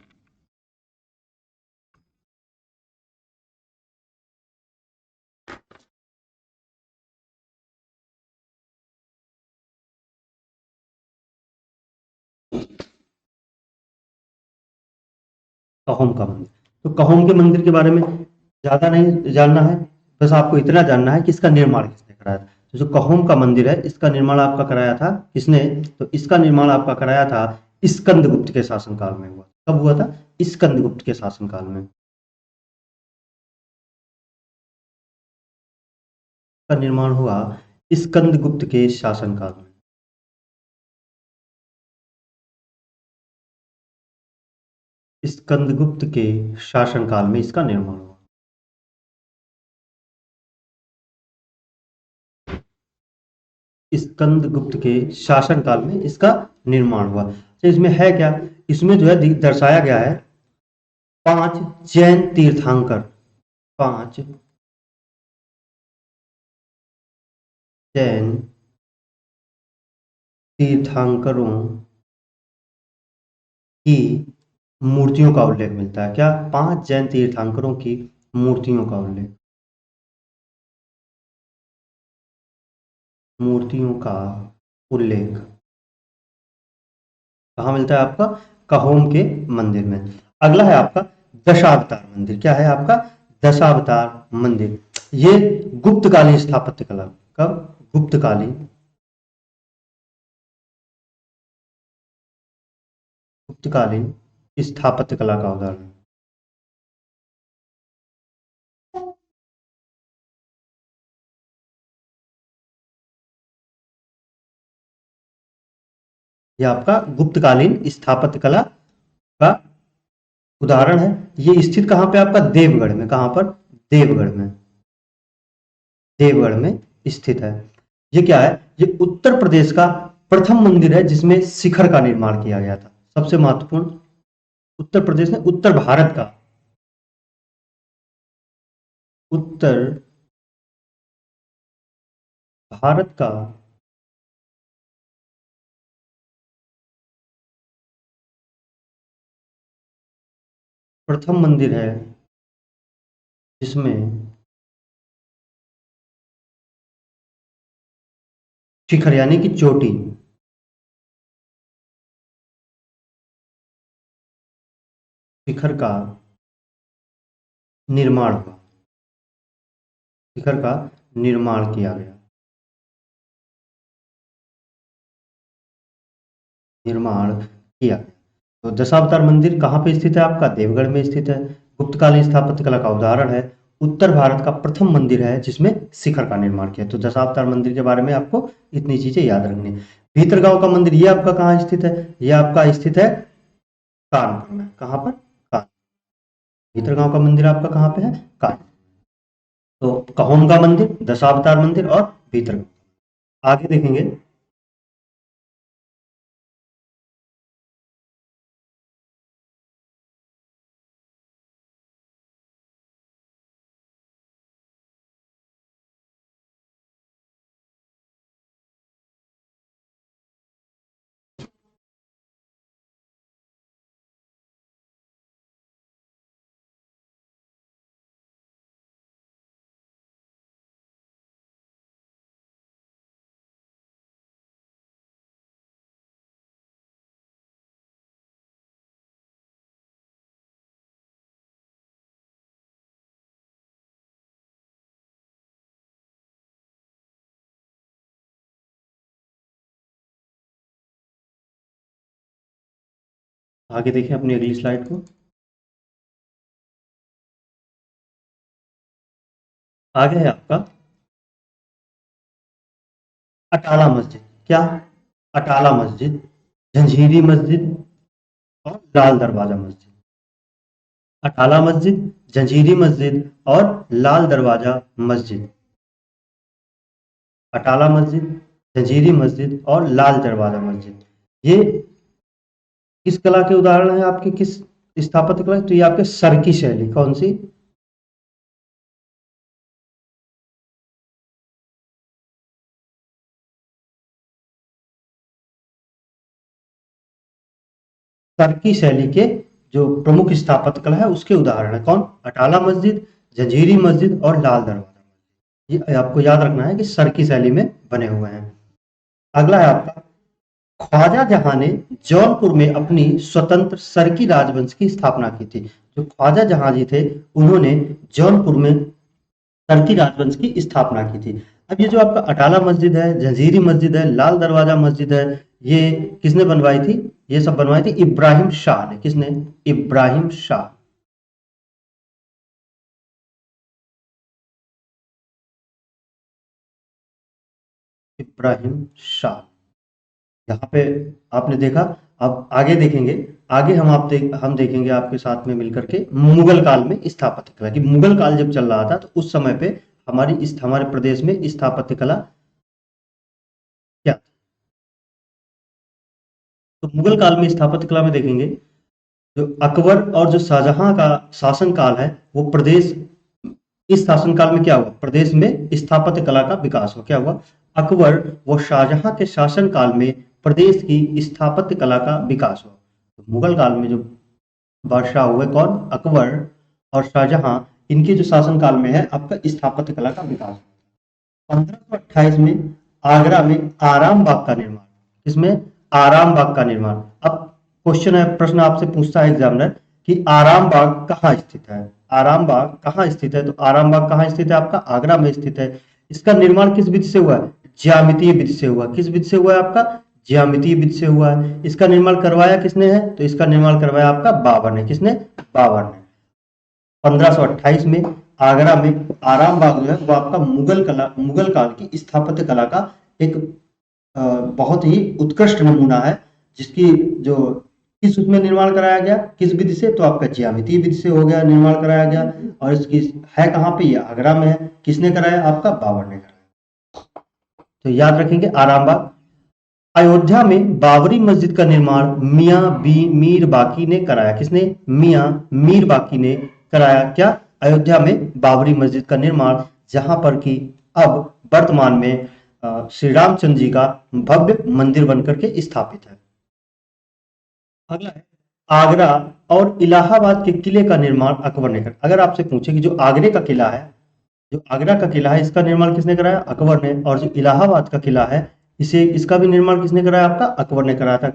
कहोम का मंदिर। तो कहोम के मंदिर के बारे में ज्यादा नहीं जानना है, बस आपको इतना जानना है कि इसका निर्माण किसने कराया था। तो जो कहोम का मंदिर है इसका निर्माण आपका कराया था किसने? तो इसका निर्माण आपका कराया था स्कंदगुप्त के शासनकाल में हुआ। कब हुआ था? स्कंदगुप्त के शासनकाल में। का निर्माण हुआ स्कंदगुप्त के शासनकाल में। स्कंदगुप्त के शासनकाल में इसका निर्माण हुआ। स्कंदगुप्त के शासनकाल में इसका निर्माण हुआ। तो इसमें है क्या? इसमें जो है दर्शाया गया है 5 जैन तीर्थंकर, 5 जैन तीर्थंकरों की मूर्तियों का उल्लेख मिलता है। क्या? 5 जैन तीर्थंकरों की मूर्तियों का उल्लेख, मूर्तियों का उल्लेख कहाँ मिलता है? आपका कहोम के मंदिर में। अगला है आपका दशावतार मंदिर। क्या है आपका? दशावतार मंदिर। ये गुप्तकालीन स्थापत्य कला। कब? गुप्तकालीन गुप्तकालीन स्थापत्य कला का उदाहरण। ये आपका गुप्तकालीन स्थापत्य कला का उदाहरण है। ये स्थित कहाँ पे आपका देवगढ़ में, कहाँ पर, देवगढ़ में, देवगढ़ में स्थित है। ये क्या है, ये उत्तर प्रदेश का प्रथम मंदिर है जिसमें शिखर का निर्माण किया गया था। सबसे महत्वपूर्ण, उत्तर प्रदेश ने, उत्तर भारत का, उत्तर भारत का प्रथम मंदिर है जिसमें शिखर यानी कि चोटी, शिखर का निर्माण हुआ, शिखर का निर्माण किया गया, निर्माण किया गया। तो दशावतार मंदिर कहाँ पे स्थित है आपका, देवगढ़ में स्थित है। गुप्तकालीन स्थापत्य कला का उदाहरण है, उत्तर भारत का प्रथम मंदिर है जिसमें शिखर का निर्माण किया। तो दशावतार मंदिर के बारे में आपको इतनी चीजें याद रखनी है। भीतरगांव का मंदिर ये आपका कहाँ स्थित है, ये आपका स्थित है कानपुर में। कहाँ पर, कानपुर। भीतरगांव का मंदिर आपका कहाँ पे है, कानपुर। तो कहोम का मंदिर, दशावतार मंदिर और भीतरगांव। आगे देखेंगे, आगे देखिए अपनी अगली स्लाइड को। आगे है आपका अटाला मस्जिद। क्या, अटाला मस्जिद, जंजीरी मस्जिद और लाल दरवाजा मस्जिद। अटाला मस्जिद, जंजीरी मस्जिद और लाल दरवाजा मस्जिद। अटाला मस्जिद, जंजीरी मस्जिद और लाल दरवाजा मस्जिद, ये किस कला के उदाहरण है आपके, किस स्थापत्य कला, तो ये आपके सरकी शैली, कौन सी, टर्की शैली के जो प्रमुख स्थापत्य कला है उसके उदाहरण है। कौन, अटाला मस्जिद, जंजीरी मस्जिद और लाल दरवाजा मस्जिद। ये आपको याद रखना है कि सरकी शैली में बने हुए हैं। अगला है आपका, ख्वाजा जहां ने जौनपुर में अपनी स्वतंत्र सरकी राजवंश की स्थापना की थी। जो ख्वाजा जहां जी थे उन्होंने जौनपुर में सरकी राजवंश की स्थापना की थी। अब ये जो आपका अटाला मस्जिद है, जंजीरी मस्जिद है, लाल दरवाजा मस्जिद है, ये किसने बनवाई थी, ये सब बनवाई थी इब्राहिम शाह ने। किसने, इब्राहिम शाह। इब्राहिम शाह। यहाँ पे आपने देखा। अब आगे देखेंगे, आगे हम देखेंगे आपके साथ में मिलकर के मुगल काल में स्थापत्य कला की। मुगल काल जब चल रहा था तो उस समय पे हमारे प्रदेश में स्थापत्य कला क्या, तो मुगल काल में स्थापत्य कला में देखेंगे जो अकबर और जो शाहजहां का शासन काल है वो प्रदेश, इस शासन काल में क्या हुआ, प्रदेश में स्थापत्य कला का विकास हुआ। क्या हुआ, अकबर व शाहजहां के शासन काल में प्रदेश की स्थापत्य कला का विकास हुआ। तो मुगल काल में जो बादशाह हुए कौन, अकबर और शाहजहां, इनके जो शासन काल में है आपका स्थापत्य कला का विकास हुआ। 1528 में आगरा में आराम बाग का निर्माण, इसमें आराम बाग का निर्माण। अब क्वेश्चन है, प्रश्न आपसे पूछता है एग्जामिनर कि आराम बाग कहाँ स्थित है, आराम बाग कहाँ स्थित है, तो आराम बाग कहाँ स्थित है आपका, आगरा में स्थित है। इसका निर्माण किस विधि से हुआ है, ज्यामितीय विधि से हुआ। किस विधि से हुआ है आपका? ज्यामितीय विधि से हुआ है। इसका निर्माण करवाया किसने है? तो इसका निर्माण करवाया आपका बाबर ने। किसने? बाबर ने। 1528 में आगरा में आराम बाग जो है वो आपका मुगल काल की स्थापत्य कला का एक बहुत ही उत्कृष्ट नमूना है, जिसकी जो किस उसमें निर्माण कराया गया, किस विधि से? तो आपका ज्यामितीय विधि से हो गया, निर्माण कराया गया। और इसकी है कहाँ पे? ये आगरा में है। किसने कराया? आपका बाबर ने कराया। तो याद रखेंगे आरामबाग। अयोध्या में बाबरी मस्जिद का निर्माण मियां मीर बाकी ने कराया। किसने? मियां मीर बाकी ने कराया। क्या? अयोध्या में बाबरी मस्जिद का निर्माण, जहां पर कि अब वर्तमान में श्री रामचंद्र जी का भव्य मंदिर बनकर के स्थापित है। अगला है आगरा और इलाहाबाद के किले का निर्माण अकबर ने कराया। अगर आपसे पूछे कि जो आगरे का किला है, जो आगरा का किला है, इसका निर्माण किसने कराया? अकबर ने। और जो इलाहाबाद का किला है, इसे इसका भी निर्माण किसने कराया? आपका अकबर ने कराया था।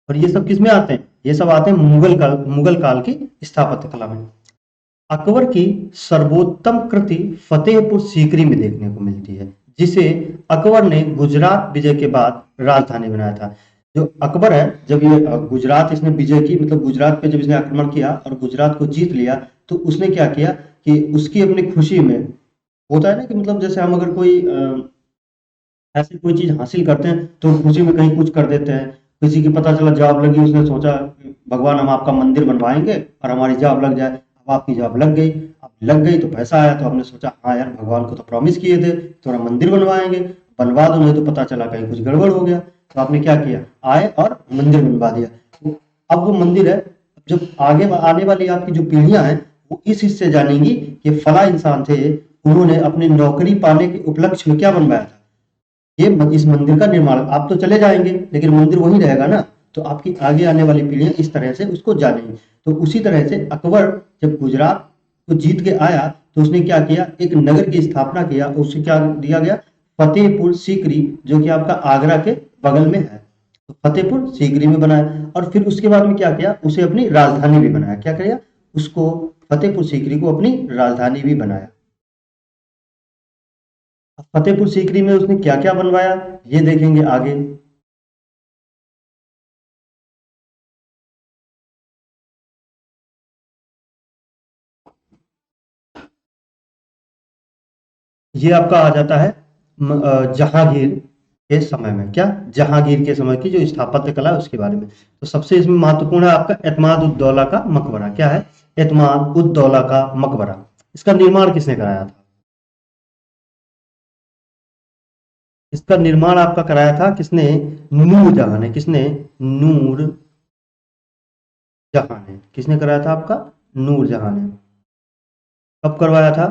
और ये सब किसमें आते हैं? ये सब आते हैं मुगल काल की स्थापत्य कला में। अकबर की सर्वोत्तम कृति फतेहपुर सीकरी में देखने को मिलती है, जिसे अकबर ने गुजरात विजय के बाद राजधानी बनाया था। जो अकबर है, जब ये गुजरात इसने विजय की, मतलब गुजरात पे जब इसने आक्रमण किया और गुजरात को जीत लिया, तो उसने क्या किया कि उसकी अपनी खुशी में, होता है ना कि मतलब जैसे हम अगर कोई ऐसी कोई चीज हासिल करते हैं तो खुशी में कहीं कुछ कर देते हैं। किसी की पता चला जॉब लगी, उसने सोचा कि भगवान हम आपका मंदिर बनवाएंगे और हमारी जॉब लग जाए। अब आपकी जॉब लग गई, अब लग गई तो पैसा आया, तो हमने सोचा हाँ यार भगवान को तो प्रॉमिस किए थे थोड़ा मंदिर बनवाएंगे, बनवा दो, नहीं तो पता चला कहीं कुछ गड़बड़ हो गया। तो आपने क्या किया? आए और मंदिर बनवा दिया। तो अब वो मंदिर है, जब आगे आने वाली आपकी जो पीढ़ियां हैं वो इस हिस्से जानेंगी कि फला इंसान थे, उन्होंने अपनी नौकरी पाने के उपलक्ष्य में क्या बनवाया था। ये इस मंदिर का निर्माण, आप तो चले जाएंगे लेकिन मंदिर वहीं रहेगा ना, तो आपकी आगे आने वाली पीढ़ियां इस तरह से उसको जानेंगी। तो उसी तरह से अकबर जब गुजरात को जीत के आया तो उसने क्या किया? एक नगर की स्थापना किया। उसे क्या दिया गया? फतेहपुर सीकरी, जो कि आपका आगरा के बगल में है। तो फतेहपुर सीकरी में बनाया और फिर उसके बाद में क्या किया? उसे अपनी राजधानी भी बनाया। क्या किया? उसको फतेहपुर सीकरी को अपनी राजधानी भी बनाया। फतेहपुर सीकरी में उसने क्या क्या बनवाया ये देखेंगे आगे। ये आपका आ जाता है जहांगीर के समय में। क्या? जहांगीर के समय की जो स्थापत्य कला है उसके बारे में। तो सबसे इसमें महत्वपूर्ण है आपका एतमाद उद दौला का मकबरा। क्या है? एतमाद उद दौला का मकबरा। इसका निर्माण किसने कराया था? इसका निर्माण आपका कराया था किसने? नूरजहां ने। किसने? नूर जहां ने। किसने कराया था आपका? नूरजहां ने। कब करवाया था?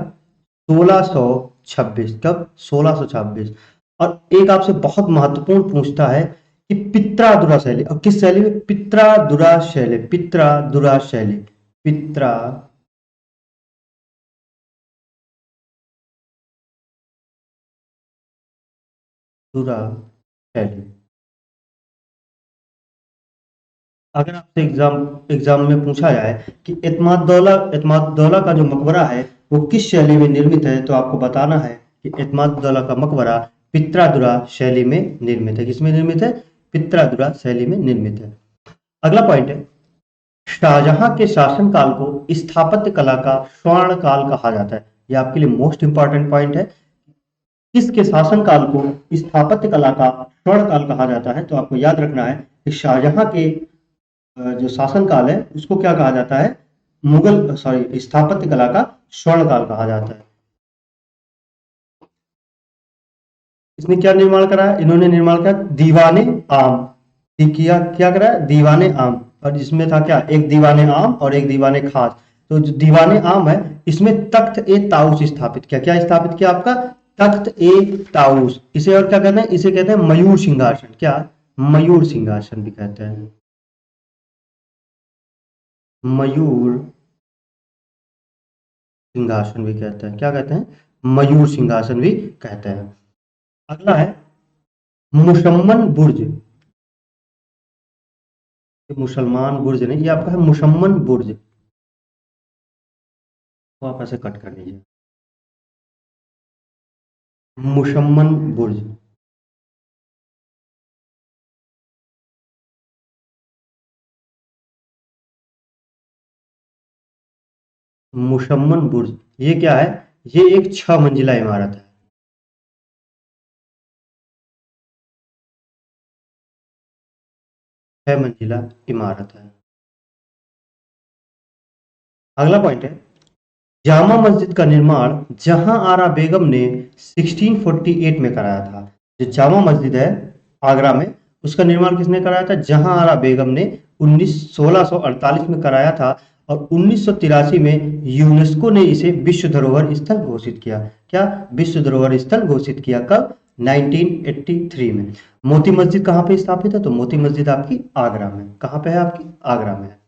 1626। कब? 1626। और एक आपसे बहुत महत्वपूर्ण पूछता है कि पित्रादुरा शैली, और किस शैली में? पित्रादुरा शैली। पित्रादुरा शैली। पित्रादुरा शैली। अगर आपसे एग्जाम एग्जाम में पूछा जाए कि एतमाद दौला का जो मकबरा है वो किस शैली में निर्मित है, तो आपको बताना है कि एतमाद दौला का मकबरा पित्रादुरा शैली में निर्मित है। किसमें निर्मित है? पित्रादुरा शैली में निर्मित है। अगला पॉइंट है, शाहजहां के शासनकाल को स्थापत्य कला का स्वर्ण काल कहा जाता है। यह आपके लिए मोस्ट इंपॉर्टेंट पॉइंट है। किसके शासनकाल को स्थापत्य कला का स्वर्ण काल कहा जाता है? तो आपको याद रखना है कि शाहजहां के जो शासनकाल है उसको क्या कहा जाता है? स्थापत्य कला का स्वर्ण काल कहा जाता है। इसने क्या निर्माण करा है? इन्होंने निर्माण किया दीवाने आम। किया क्या करा है? दीवाने आम। और जिसमें था क्या? एक दीवाने आम और एक दीवाने खास। तो जो दीवाने आम है इसमें तख्त ए ताउस स्थापित किया। क्या स्थापित किया आपका? तख्त ए ताउस। इसे और क्या कहते हैं? इसे कहते हैं मयूर सिंहासन। क्या? मयूर सिंहासन भी कहते हैं। मयूर सिंहासन भी कहते हैं। क्या कहते हैं? मयूर सिंहासन भी कहते हैं। अगला है मुशम्मन बुर्ज। ये मुसलमान बुर्ज नहीं, ये आपका है मुशम्मन बुर्ज। तो आप ऐसे कट कर लीजिए। मुशम्मन बुर्ज। मुशम्मन बुर्ज, ये क्या है? ये एक 6 मंजिला इमारत है। 6 मंजिला इमारत है। अगला पॉइंट है, जामा मस्जिद का निर्माण जहां आरा बेगम ने 1648 में कराया था। जो जामा मस्जिद है आगरा में, उसका निर्माण किसने कराया था? जहां आरा बेगम ने 1648 में कराया था। और 1983 में यूनेस्को ने इसे विश्व धरोहर स्थल घोषित किया। क्या? विश्व धरोहर स्थल घोषित किया कब? 1983 में। मोती मस्जिद कहाँ पे स्थापित है? तो मोती मस्जिद आपकी आगरा में। कहाँ पे है? आपकी आगरा में है।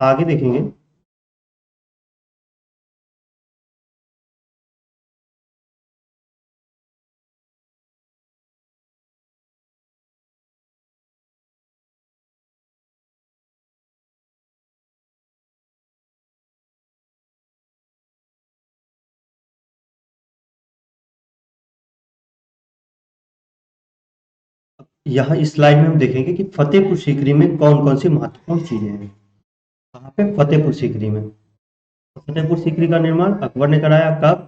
आगे देखेंगे, यहाँ इस स्लाइड में हम देखेंगे कि फतेहपुर सीकरी में कौन कौन सी महत्वपूर्ण चीजें हैं। कहाँ पे? फतेहपुर सीकरी में। तो फतेहपुर सीकरी का निर्माण अकबर ने कराया कब?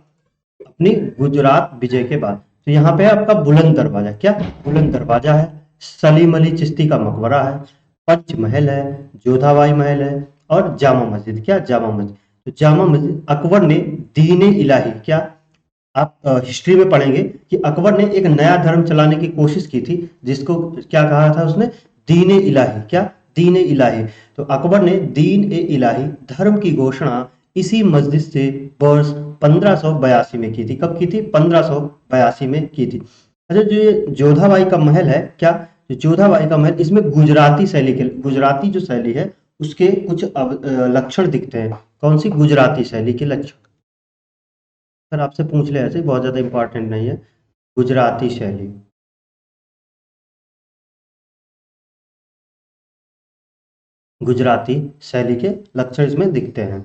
अपनी गुजरात विजय के बाद। तो यहाँ पे है आपका बुलंद दरवाजा। क्या? बुलंद दरवाजा है। सलीम अली चिश्ती का मकबरा है। पंचमहल है। जोधाबाई महल है। और जामा मस्जिद। क्या? जामा मस्जिद। तो जामा मस्जिद अकबर ने दीन इलाही, क्या आप हिस्ट्री में पढ़ेंगे कि अकबर ने एक नया धर्म चलाने की कोशिश की थी, जिसको क्या कहा था उसने? दीन ए इलाही। क्या? दीन ए इलाही। तो अकबर ने दीन ए इलाही धर्म की घोषणा इसी मस्जिद से वर्ष 1582 में की थी। कब की थी? 1582 में की थी। अच्छा, जो ये जोधाबाई का महल है, क्या? जो जोधाबाई का महल, इसमें गुजराती शैली के, गुजराती जो शैली है उसके कुछ लक्षण दिखते हैं। कौन सी? गुजराती शैली के लक्षण। अगर आपसे पूछ ले ऐसे, बहुत ज्यादा इंपॉर्टेंट नहीं है। गुजराती शैली। गुजराती शैली के लक्षण इसमें दिखते हैं।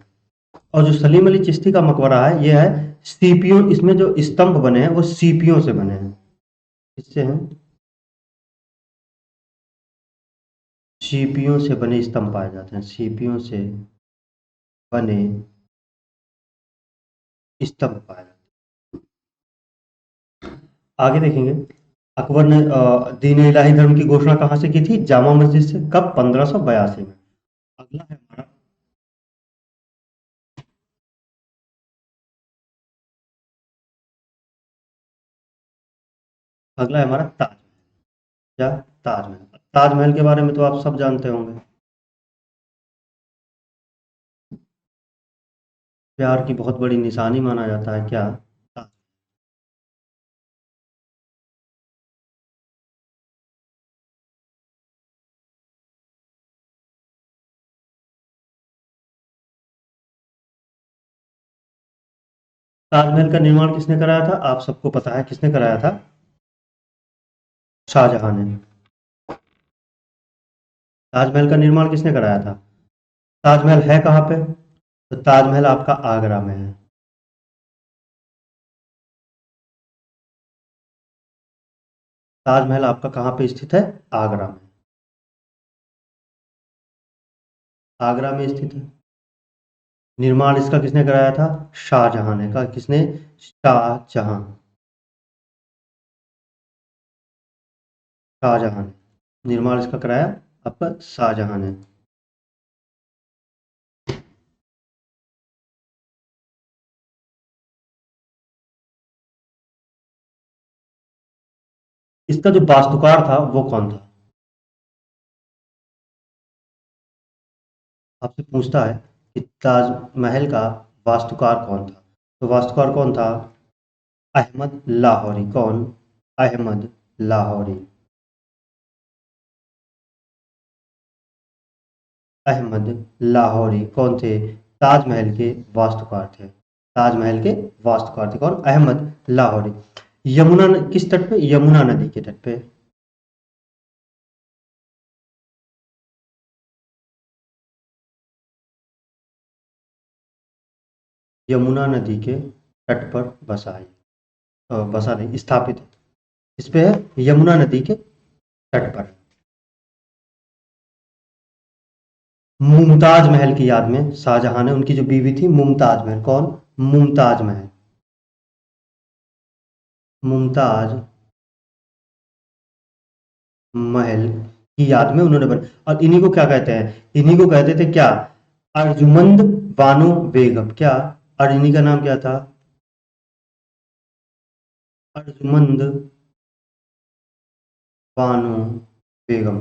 और जो सलीम अली चिश्ती का मकबरा है, ये है सीपियों, इसमें जो स्तंभ बने हैं वो सीपियों से बने हैं। किससे हैं? सीपियों से बने स्तंभ पाए जाते हैं। सीपियों से बने स्तंभ पाए जाते हैं। आगे देखेंगे, अकबर ने दीन इलाही धर्म की घोषणा कहाँ से की थी? जामा मस्जिद से। कब? 1582 में। अगला है हमारा, अगला है हमारा ताजमहल। क्या? ताजमहल। ताजमहल के बारे में तो आप सब जानते होंगे। प्यार की बहुत बड़ी निशानी माना जाता है। क्या? ताज। ताजमहल का निर्माण किसने कराया था? आप सबको पता है किसने कराया था? शाहजहां ने। ताजमहल का निर्माण किसने कराया था? ताजमहल है कहाँ पे? तो ताजमहल आपका आगरा में है। ताजमहल आपका कहाँ पे स्थित है? आगरा में। आगरा में स्थित है। निर्माण इसका किसने कराया था? शाहजहां ने। कहा किसने? शाहजहां। शाहजहां ने निर्माण इसका कराया, आपका शाहजहां ने। इसका जो वास्तुकार था वो कौन था? आपसे पूछता है कि ताजमहल का वास्तुकार कौन था? तो वास्तुकार कौन था? अहमद लाहौरी। कौन? अहमद लाहौरी। अहमद लाहौरी कौन थे? ताजमहल के वास्तुकार थे। ताजमहल के वास्तुकार थे कौन? अहमद लाहौरी। यमुना किस तट पे? यमुना नदी के तट पे। यमुना नदी के तट पर बसा है। बसा नहीं, स्थापित है। इस पे है, यमुना नदी के तट पर। मुमताज महल की याद में शाहजहां ने, उनकी जो बीवी थी मुमताज महल, कौन? मुमताज महल, मुमताज महल की याद में उन्होंने बना। और इन्हीं को क्या कहते हैं? इन्हीं को कहते थे क्या? अर्जुमंद बानो बेगम। क्या? और इन्हीं का नाम क्या था? अर्जुमंद बानो बेगम।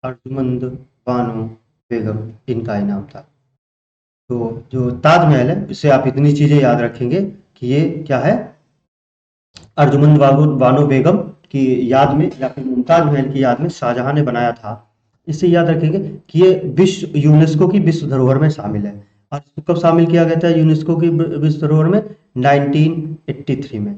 अर्जुमंद बानो बेगम इनका ही नाम था। तो जो ताजमहल है, इससे आप इतनी चीजें याद रखेंगे कि ये क्या है? अर्जुमंद बानो बेगम की याद में या फिर मुमताज महल की याद में शाहजहां ने बनाया था। इससे याद रखेंगे कि ये विश्व यूनेस्को की विश्व धरोहर में शामिल है। और इसको कब शामिल किया गया था यूनेस्को की विश्व धरोहर में? 1983 में।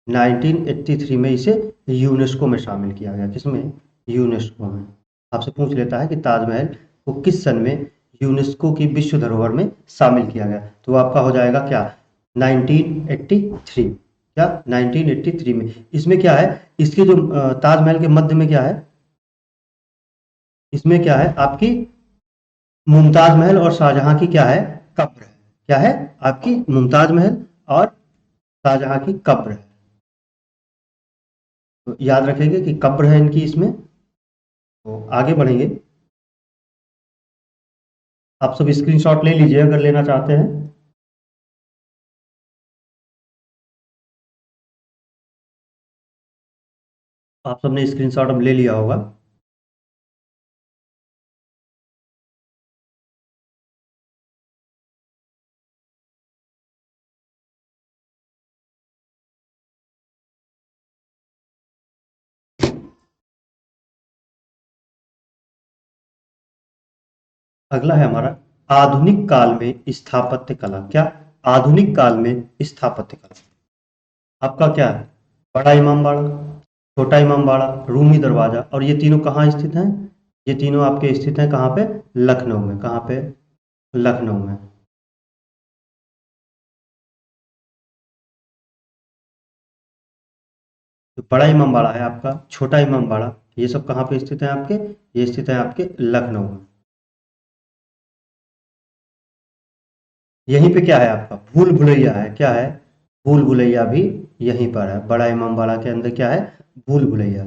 1983 में इसे यूनेस्को में शामिल किया गया। किसमें? यूनेस्को में। आपसे पूछ लेता है कि ताजमहल को किस सन में यूनेस्को की विश्व धरोहर में शामिल किया गया, तो आपका हो जाएगा क्या? 1983। क्या? 1983 में। इसमें क्या है? इसके जो ताजमहल के मध्य में क्या है? इसमें क्या है आपकी? मुमताज महल और शाहजहां की क्या है? कब्र है। क्या है? आपकी मुमताज महल और शाहजहां की कब्र है। तो याद रखेंगे कि कब्र है इनकी इसमें। तो आगे बढ़ेंगे। आप सब स्क्रीनशॉट ले लीजिए अगर लेना चाहते हैं। आप सबने स्क्रीनशॉट अब ले लिया होगा। अगला है हमारा आधुनिक काल में स्थापत्य कला। क्या? आधुनिक काल में स्थापत्य कला आपका क्या है? बड़ा इमाम बाड़ा, छोटा इमाम बाड़ा, रूमी दरवाजा, और ये तीनों कहाँ स्थित हैं? ये तीनों आपके स्थित हैं कहाँ पे? लखनऊ में। कहाँ पे? लखनऊ में। जो बड़ा इमाम बाड़ा है आपका, छोटा इमाम बाड़ा, ये सब कहाँ पे स्थित है आपके? ये स्थित है आपके लखनऊ में। यहीं पे क्या है आपका? भूल भुलैया है। क्या है? भूल भुलैया भी यहीं पर है। बड़ा इमाम बाड़ा के अंदर क्या है? भूल भुलैया।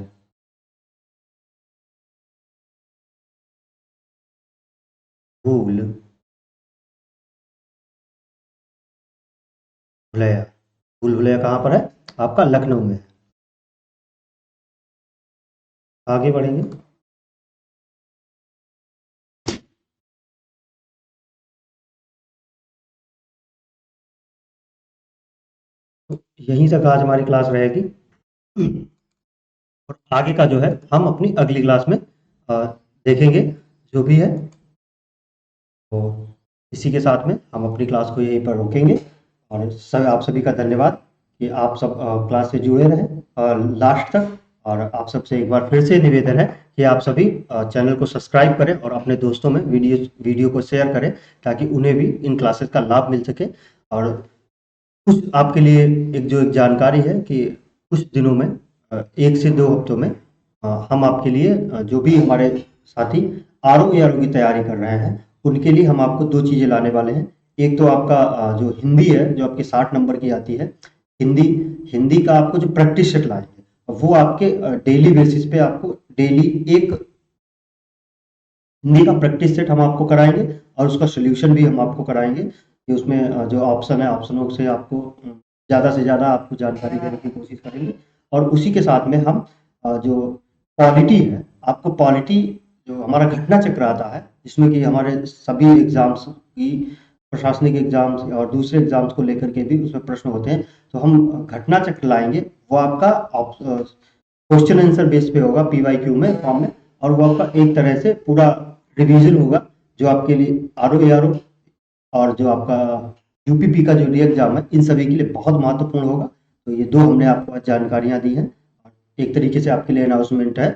भूल भुलैया। भूल भुलैया कहाँ पर है? आपका लखनऊ में है। आगे बढ़ेंगे। तो यहीं तक आज हमारी क्लास रहेगी। और आगे का जो है हम अपनी अगली क्लास में अ, देखेंगे जो भी है। तो इसी के साथ में हम अपनी क्लास को यहीं पर रोकेंगे। और सब आप सभी का धन्यवाद कि आप सब क्लास से जुड़े रहें लास्ट तक। और आप सबसे एक बार फिर से निवेदन है कि आप सभी चैनल को सब्सक्राइब करें और अपने दोस्तों में वीडियो वीडियो को शेयर करें, ताकि उन्हें भी इन क्लासेस का लाभ मिल सके। और कुछ आपके लिए एक जानकारी है कि कुछ दिनों में 1 से 2 हफ्तों में हम आपके लिए जो भी हमारे साथी आरओ की तैयारी कर रहे हैं, उनके लिए हम आपको 2 चीज़ें लाने वाले हैं। एक तो आपका जो हिंदी है, जो आपके 60 नंबर की आती है, हिंदी हिंदी का आपको जो प्रैक्टिस सेट लाएँगे, वो आपके डेली बेसिस पे आपको डेली एक हिंदी का प्रैक्टिस सेट हम आपको कराएँगे और उसका सॉल्यूशन भी हम आपको कराएँगे कि उसमें जो ऑप्शन है, ऑप्शनों से आपको ज़्यादा से ज़्यादा आपको जानकारी देने की कोशिश करेंगे। और उसी के साथ में हम जो पॉलिटी है, आपको पॉलिटी जो हमारा घटना चक्र आता है, जिसमें कि हमारे सभी एग्ज़ाम्स की प्रशासनिक एग्ज़ाम्स और दूसरे एग्ज़ाम्स को लेकर के भी उसमें प्रश्न होते हैं, तो हम घटना चक्र लाएँगे। वो आपका क्वेश्चन आंसर बेस पे होगा, पीवाईक्यू में फॉर्म में। और वो आपका एक तरह से पूरा रिवीजन होगा, जो आपके लिए आरओ और जो आपका यूपीपी का जो री एग्जाम है, इन सभी के लिए बहुत महत्वपूर्ण होगा। तो ये दो हमने आपको आज जानकारियां दी हैं। एक तरीके से आपके लिए अनाउंसमेंट है।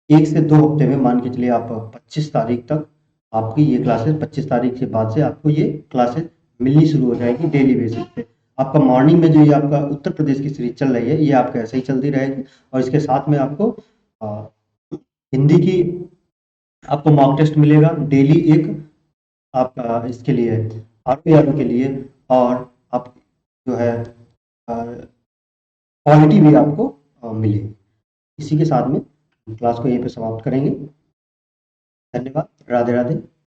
1 से 2 हफ्ते में मान के चलिए आप 25 तारीख तक आपकी ये क्लासेस, 25 तारीख के बाद से आपको ये क्लासेस मिलनी शुरू हो जाएगी डेली बेसिस पे। आपका मॉर्निंग में जो ये आपका उत्तर प्रदेश की सीरीज चल रही है, ये आपका ऐसे ही चलती रहेगी। और इसके साथ में आपको हिंदी की आपको मॉक टेस्ट मिलेगा डेली एक, आपका इसके लिए आर के लिए, और आप जो है क्वालिटी भी आपको मिलेगी। इसी के साथ में क्लास को यहीं पे समाप्त करेंगे। धन्यवाद। राधे राधे।